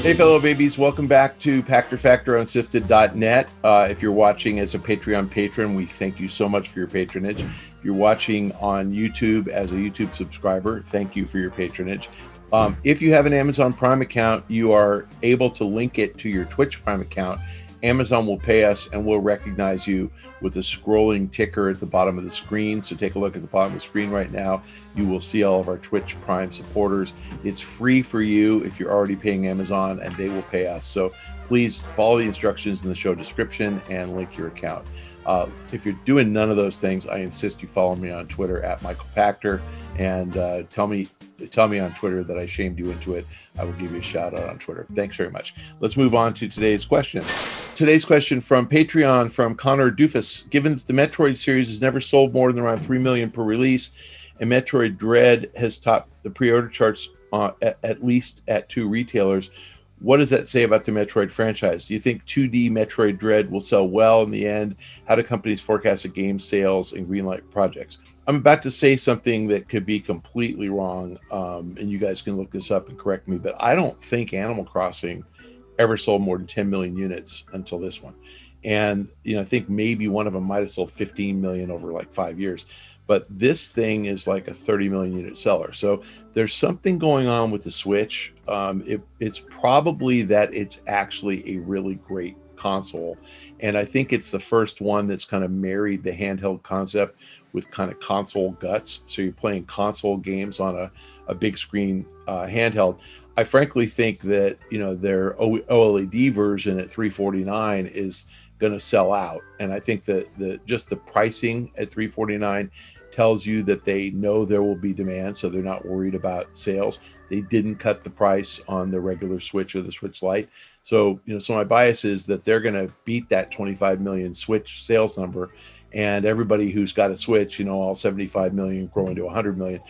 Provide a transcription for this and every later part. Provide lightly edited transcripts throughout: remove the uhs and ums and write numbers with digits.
Hey, fellow babies, welcome back to Pachter Factor on SIFTD.net. If you're watching as a Patreon patron, we thank you so much for your patronage. If you're watching on YouTube as a YouTube subscriber, thank you for your patronage. If you have an Amazon Prime account, you are able to link it to your Twitch Prime account. Amazon will pay us and we'll recognize you with a scrolling ticker at the bottom of the screen. So take a look at the bottom of the screen right now. You will see all of our Twitch Prime supporters. It's free for you if you're already paying Amazon, and they will pay us. So please follow the instructions in the show description and link your account. If you're doing none of those things, I insist you follow me on Twitter at Michael Pachter, and tell me on Twitter that I shamed you into it. I will give you a shout out on Twitter. Thanks very much. Let's move on to today's question. Today's question from Patreon from Connor Doofus. Given that the Metroid series has never sold more than around 3 million per release, and Metroid Dread has topped the pre-order charts at least at 2 retailers, what does that say about the Metroid franchise? Do you think 2D Metroid Dread will sell well in the end? How do companies forecast the game sales and greenlight projects? I'm about to say something that could be completely wrong, and you guys can look this up and correct me, but I don't think Animal Crossing ever sold more than 10 million units until this one. And I think maybe one of them might have sold 15 million over like 5 years. But this thing is like a 30 million unit seller. So there's something going on with the Switch. It's probably that it's actually a really great console. And I think it's the first one that's kind of married the handheld concept with kind of console guts. So you're playing console games on a big screen handheld. I frankly think that their OLED version at $349 is going to sell out, and I think that just the pricing at $349 tells you that they know there will be demand, so they're not worried about sales. They didn't cut the price on the regular Switch or the Switch Lite, so so my bias is that they're going to beat that 25 million Switch sales number, and everybody who's got a Switch, all 75 million growing to 100 million,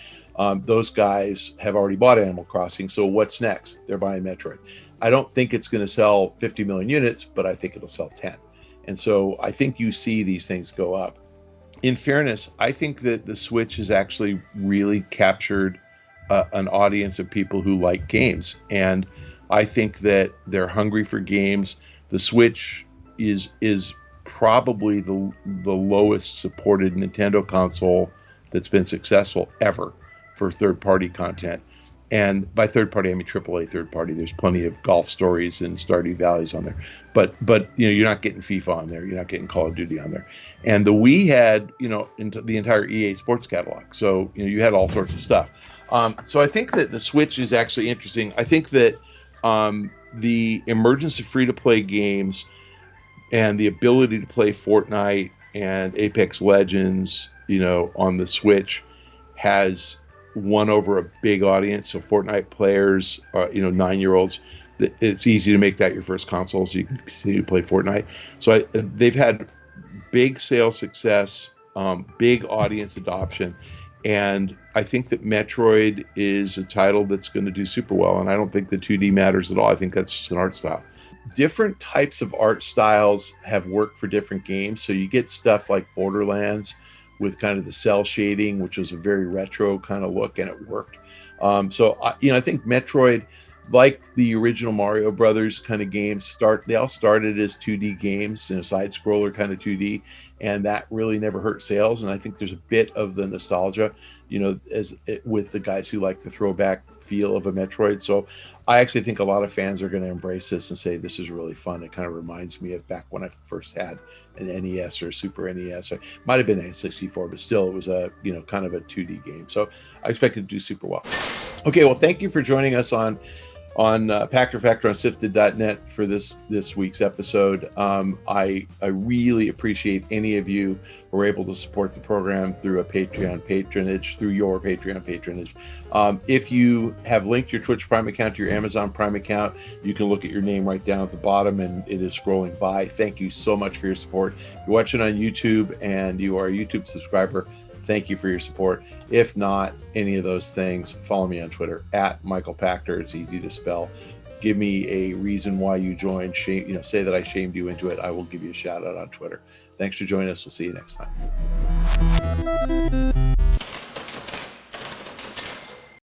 those guys have already bought Animal Crossing. So what's next? They're buying Metroid. I don't think it's going to sell 50 million units, but I think it'll sell 10. And so I think you see these things go up. In fairness, I think that the Switch has actually really captured an audience of people who like games. And I think that they're hungry for games. The Switch is probably the lowest supported Nintendo console that's been successful ever for third-party content. And by third party, I mean AAA third party. There's plenty of Golf Stories and Stardew Valleys on there, but you're not getting FIFA on there. You're not getting Call of Duty on there. And the Wii had into the entire EA Sports catalog, so you had all sorts of stuff. So I think that the Switch is actually interesting. I think that the emergence of free-to-play games and the ability to play Fortnite and Apex Legends, on the Switch has won over a big audience. So Fortnite players, 9-year-olds, it's easy to make that your first console so you can continue to play Fortnite. So they've had big sales success, big audience adoption, and I think that Metroid is a title that's going to do super well, and I don't think the 2D matters at all. I think that's just an art style. Different types of art styles have worked for different games. So you get stuff like Borderlands with kind of the cell shading, which was a very retro kind of look, and it worked. So I think Metroid, like the original Mario Brothers kind of games, they all started as 2D games, side scroller kind of 2D, and that really never hurt sales. And I think there's a bit of the nostalgia, with the guys who like the throwback feel of a Metroid. So I actually think a lot of fans are going to embrace this and say this is really fun. It kind of reminds me of back when I first had an NES or Super NES. It might have been a 64, but still it was a kind of a 2D game. So I expect it to do super well. Okay, well, thank you for joining us on Pachter Factor on SIFTD.net for this week's episode. I really appreciate any of you who are able to support the program through a Patreon patronage, through your Patreon patronage. If you have linked your Twitch Prime account to your Amazon Prime account, you can look at your name right down at the bottom, and it is scrolling by. Thank you so much for your support. If you're watching on YouTube and you are a YouTube subscriber, thank you for your support. If not any of those things, follow me on Twitter at Michael Pachter. It's easy to spell. Give me a reason why you joined. Say that I shamed you into it. I will give you a shout out on Twitter. Thanks for joining us. We'll see you next time.